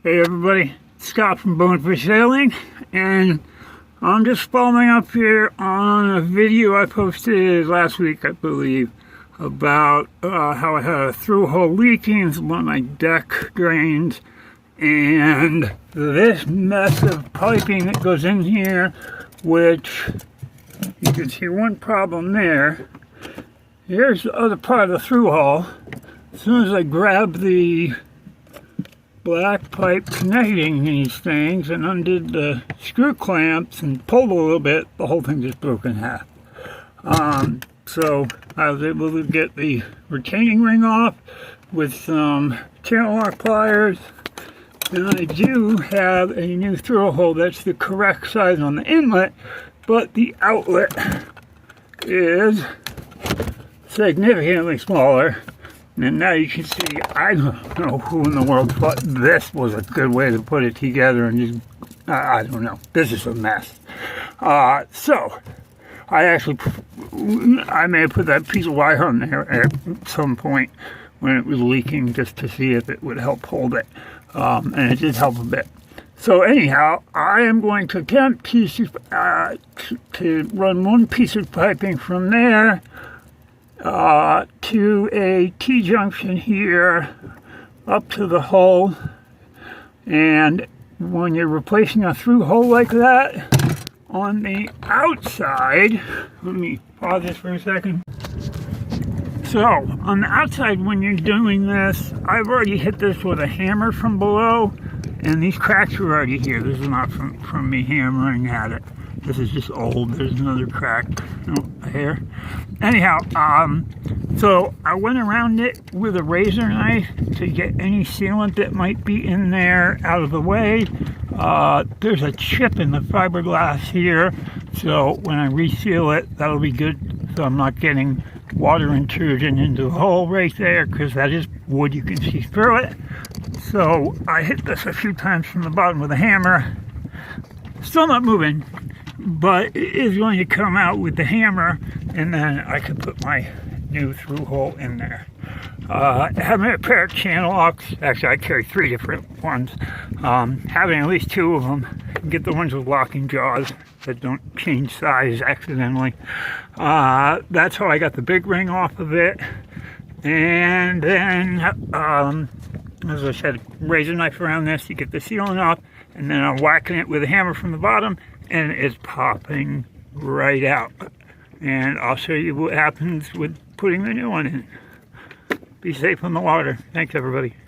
Hey everybody, Scott from Bonefish Sailing, and I'm just following up here on a video I posted last week, I believe, about how I had a through-hull leaking in one of my deck drains, and this mess of piping that goes in here, which you can see one problem there. Here's the other part of the through-hull. As soon as I grab the black pipe connecting these things and undid the screw clamps and pulled a little bit, the whole thing just broke in half. So I was able to get the retaining ring off with some channel lock pliers, and I do have a new throw-hole that's the correct size on the inlet, but the outlet is significantly smaller. And now you can see, I don't know who in the world thought this was a good way to put it together, and just, I don't know. This is a mess. So, I may have put that piece of wire on there at some point when it was leaking, just to see if it would help hold it. And it did help a bit. So anyhow, I am going to attempt to run one piece of piping from there to a T-junction here up to the hull. And when you're replacing a through hole like that on the outside, let me pause this for a second. So on the outside, when you're doing this, I've already hit this with a hammer from below, and these cracks are already here. This is not from me hammering at it. This is just old. There's another crack. Oh, here. Anyhow, so I went around it with a razor knife to get any sealant that might be in there out of the way. There's a chip in the fiberglass here, so when I reseal it, that'll be good, so I'm not getting water intrusion into the hole right there, because that is wood, you can see through it. So I hit this a few times from the bottom with a hammer. Still not moving, but it is going to come out with the hammer, and then I can put my new through hole in there. Having a pair of channel locks, actually I carry 3 different ones, having at least 2 of them, get the ones with locking jaws that don't change size accidentally. That's how I got the big ring off of it. And then, as I said, razor knife around this to get the sealant off, and then I'm whacking it with a hammer from the bottom, and it's popping right out. And I'll show you what happens with putting the new one in. Be safe on the water. Thanks, everybody.